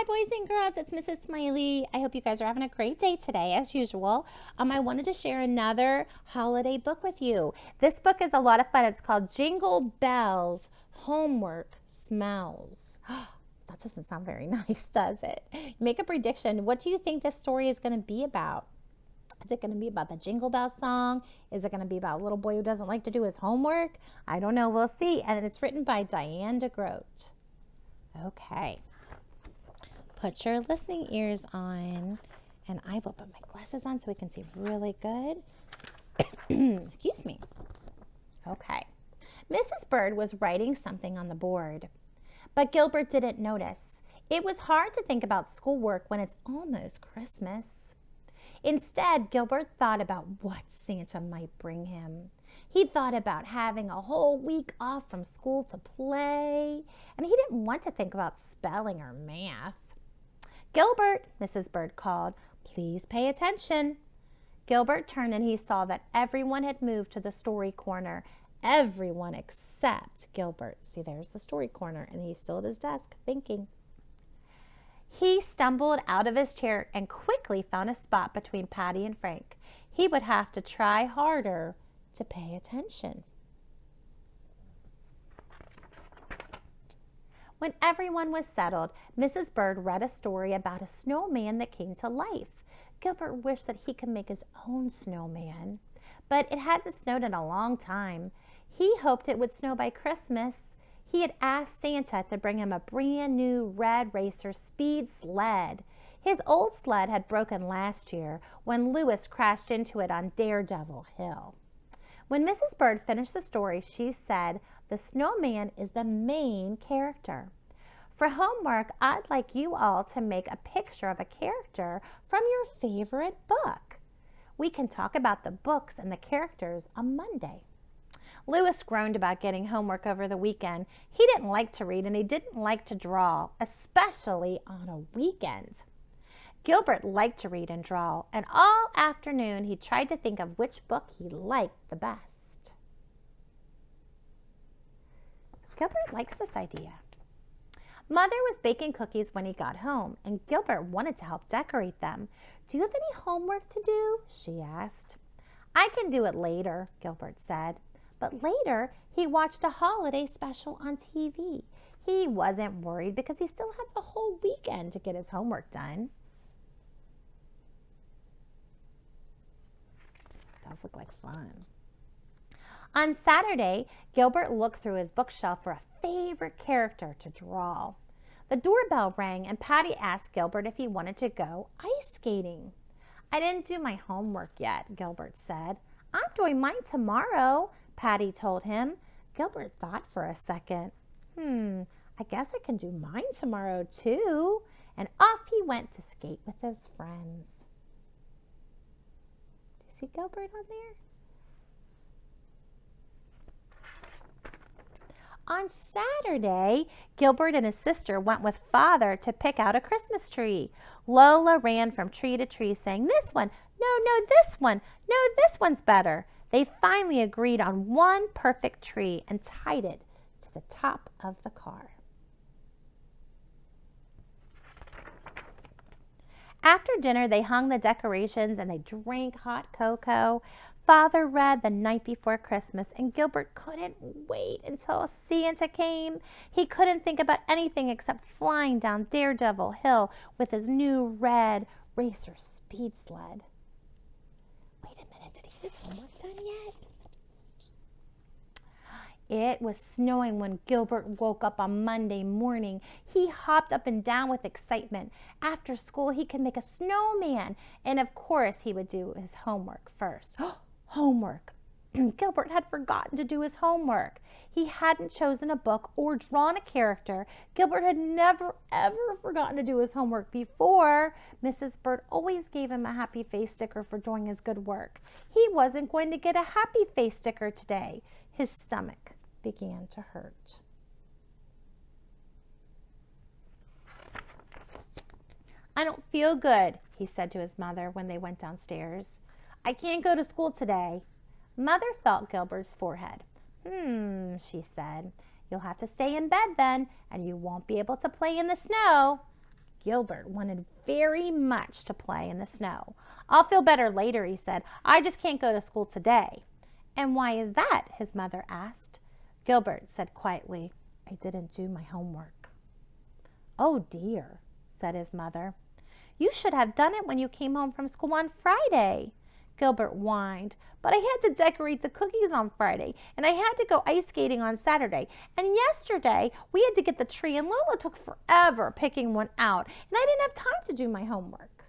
Hi, boys and girls. It's Mrs. Smiley. I hope you guys are having a great day today, as usual. I wanted to share another holiday book with you. This book is a lot of fun. It's called Jingle Bells, Homework Smells. That doesn't sound very nice, does it? Make a prediction. What do you think this story is going to be about? Is it going to be about the Jingle Bell song? Is it going to be about a little boy who doesn't like to do his homework? I don't know. We'll see. And it's written by Diane Degroat. Okay. Put your listening ears on, and I will put my glasses on so we can see really good. Excuse me. Okay. Mrs. Bird was writing something on the board, but Gilbert didn't notice. It was hard to think about schoolwork when it's almost Christmas. Instead, Gilbert thought about what Santa might bring him. He thought about having a whole week off from school to play, and he didn't want to think about spelling or math. "Gilbert," Mrs. Bird called, "please pay attention." Gilbert turned and he saw that everyone had moved to the story corner. Everyone except Gilbert. See, there's the story corner, and he's still at his desk thinking. He stumbled out of his chair and quickly found a spot between Patty and Frank. He would have to try harder to pay attention. When everyone was settled, Mrs. Bird read a story about a snowman that came to life. Gilbert wished that he could make his own snowman, but it hadn't snowed in a long time. He hoped it would snow by Christmas. He had asked Santa to bring him a brand new red racer speed sled. His old sled had broken last year when Lewis crashed into it on Daredevil Hill. When Mrs. Bird finished the story, she said, "The snowman is the main character. For homework, I'd like you all to make a picture of a character from your favorite book. We can talk about the books and the characters on Monday." Lewis groaned about getting homework over the weekend. He didn't like to read and he didn't like to draw, especially on a weekend. Gilbert liked to read and draw, and all afternoon he tried to think of which book he liked the best. So Gilbert likes this idea. Mother was baking cookies when he got home, and Gilbert wanted to help decorate them. "Do you have any homework to do?" she asked. "I can do it later," Gilbert said. But later, he watched a holiday special on TV. He wasn't worried because he still had the whole weekend to get his homework done. Those look like fun. On Saturday, Gilbert looked through his bookshelf for a favorite character to draw. The doorbell rang and Patty asked Gilbert if he wanted to go ice skating. "I didn't do my homework yet," Gilbert said. "I'm doing mine tomorrow," Patty told him. Gilbert thought for a second. I guess I can do mine tomorrow too. And off he went to skate with his friends. Do you see Gilbert on there? On Saturday, Gilbert and his sister went with Father to pick out a Christmas tree. Lola ran from tree to tree saying, "This one, no, this one, no, this one's better." They finally agreed on one perfect tree and tied it to the top of the car. After dinner, they hung the decorations and they drank hot cocoa. Father read The Night Before Christmas, and Gilbert couldn't wait until Santa came. He couldn't think about anything except flying down Daredevil Hill with his new red racer speed sled. Wait a minute, did he get his homework done yet? It was snowing when Gilbert woke up on Monday morning. He hopped up and down with excitement. After school, he could make a snowman, and of course, he would do his homework first. Homework. Gilbert had forgotten to do his homework. He hadn't chosen a book or drawn a character. Gilbert had never, ever forgotten to do his homework before. Mrs. Bird always gave him a happy face sticker for doing his good work. He wasn't going to get a happy face sticker today. His stomach began to hurt. "I don't feel good," he said to his mother when they went downstairs. "I can't go to school today." Mother felt Gilbert's forehead. She said, "You'll have to stay in bed then, and you won't be able to play in the snow." Gilbert wanted very much to play in the snow. I'll feel better later, he said. I just can't go to school today. And why is that? His mother asked. Gilbert said quietly, I didn't do my homework. Oh dear, said his mother. You should have done it when you came home from school on Friday. Gilbert whined, but I had to decorate the cookies on Friday, and I had to go ice skating on Saturday, and yesterday we had to get the tree, and Lola took forever picking one out, and I didn't have time to do my homework.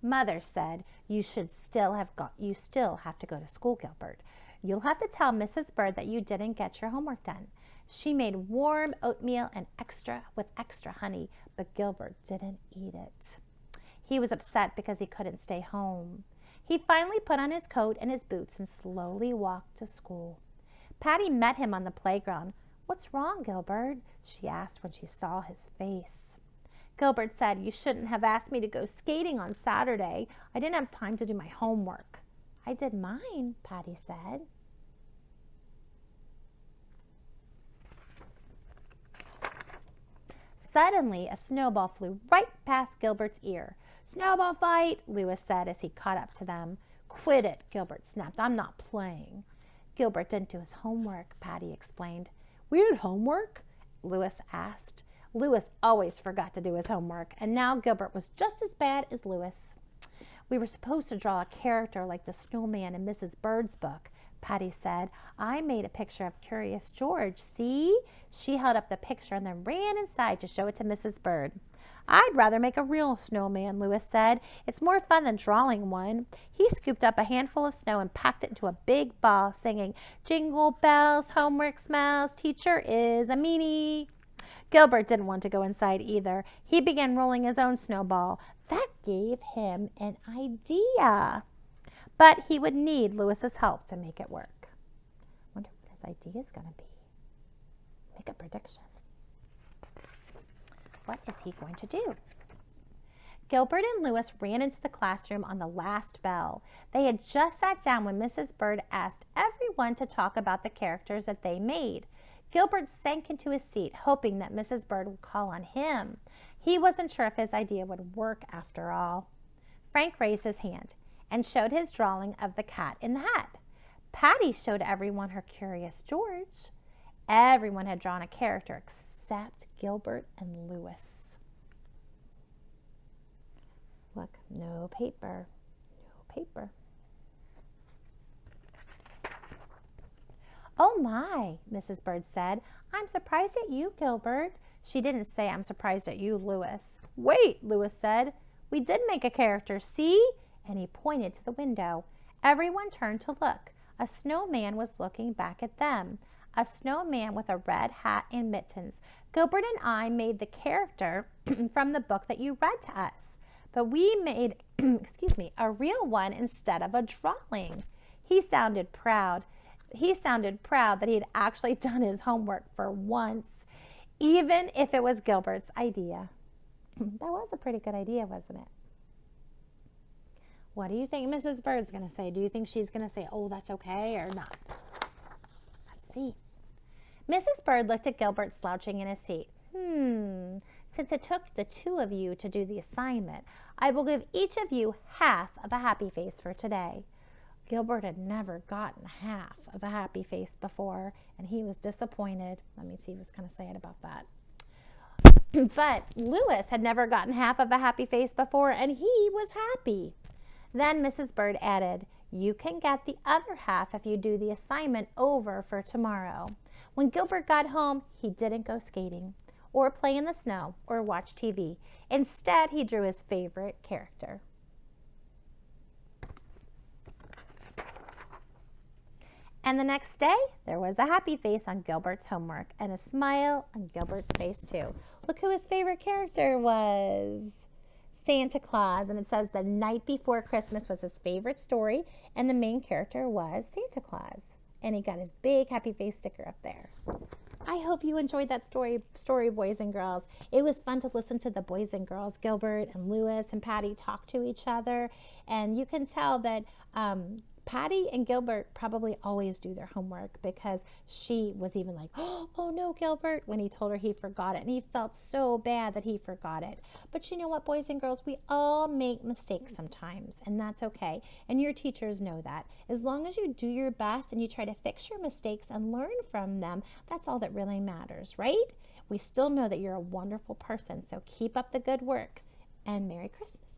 Mother said, you still have to go to school, Gilbert. You'll have to tell Mrs. Bird that you didn't get your homework done. She made warm oatmeal and with extra honey, but Gilbert didn't eat it. He was upset because he couldn't stay home. He finally put on his coat and his boots and slowly walked to school. Patty met him on the playground. What's wrong, Gilbert? She asked when she saw his face. Gilbert said, you shouldn't have asked me to go skating on Saturday. I didn't have time to do my homework. I did mine, Patty said. Suddenly, a snowball flew right past Gilbert's ear. Snowball fight, Lewis said as he caught up to them. Quit it, Gilbert snapped. I'm not playing. Gilbert didn't do his homework, Patty explained. Weird homework? Lewis asked. Lewis always forgot to do his homework, and now Gilbert was just as bad as Lewis. We were supposed to draw a character like the snowman in Mrs. Bird's book, Patty said. I made a picture of Curious George, see? She held up the picture and then ran inside to show it to Mrs. Bird. I'd rather make a real snowman, Lewis said. It's more fun than drawing one. He scooped up a handful of snow and packed it into a big ball, singing, Jingle bells, homework smells, teacher is a meanie. Gilbert didn't want to go inside either. He began rolling his own snowball. That gave him an idea. But he would need Lewis's help to make it work. I wonder what his idea is going to be. Make a prediction. What is he going to do? Gilbert and Lewis ran into the classroom on the last bell. They had just sat down when Mrs. Bird asked everyone to talk about the characters that they made. Gilbert sank into his seat, hoping that Mrs. Bird would call on him. He wasn't sure if his idea would work after all. Frank raised his hand and showed his drawing of the cat in the hat. Patty showed everyone her Curious George. Everyone had drawn a character except Gilbert and Lewis. Look, no paper, no paper. Oh my, Mrs. Bird said. I'm surprised at you, Gilbert. She didn't say, I'm surprised at you, Lewis. Wait, Lewis said. We did make a character, see? And he pointed to the window. Everyone turned to look. A snowman was looking back at them. A snowman with a red hat and mittens. Gilbert and I made the character from the book that you read to us. But we made, a real one instead of a drawing. He sounded proud. He sounded proud that he had actually done his homework for once, even if it was Gilbert's idea. That was a pretty good idea, wasn't it? What do you think Mrs. Bird's going to say? Do you think she's going to say, oh, that's okay, or not? Let's see. Mrs. Bird looked at Gilbert slouching in his seat. Since it took the two of you to do the assignment, I will give each of you half of a happy face for today. Gilbert had never gotten half of a happy face before, and he was disappointed. Let me see what's going to say it about that. But Lewis had never gotten half of a happy face before, and he was happy. Then Mrs. Bird added, you can get the other half if you do the assignment over for tomorrow. When Gilbert got home, he didn't go skating or play in the snow or watch TV. Instead, he drew his favorite character. And the next day, there was a happy face on Gilbert's homework and a smile on Gilbert's face too. Look who his favorite character was. Santa Claus, and it says the night before Christmas was his favorite story, and the main character was Santa Claus. And he got his big happy face sticker up there. I hope you enjoyed that story, boys and girls. It was fun to listen to the boys and girls, Gilbert and Lewis and Patty, talk to each other. And you can tell that Patty and Gilbert probably always do their homework, because she was even like, oh no, Gilbert, when he told her he forgot it. And he felt so bad that he forgot it. But you know what, boys and girls, we all make mistakes sometimes, and that's okay. And your teachers know that. As long as you do your best and you try to fix your mistakes and learn from them, that's all that really matters, right? We still know that you're a wonderful person. So keep up the good work, and Merry Christmas.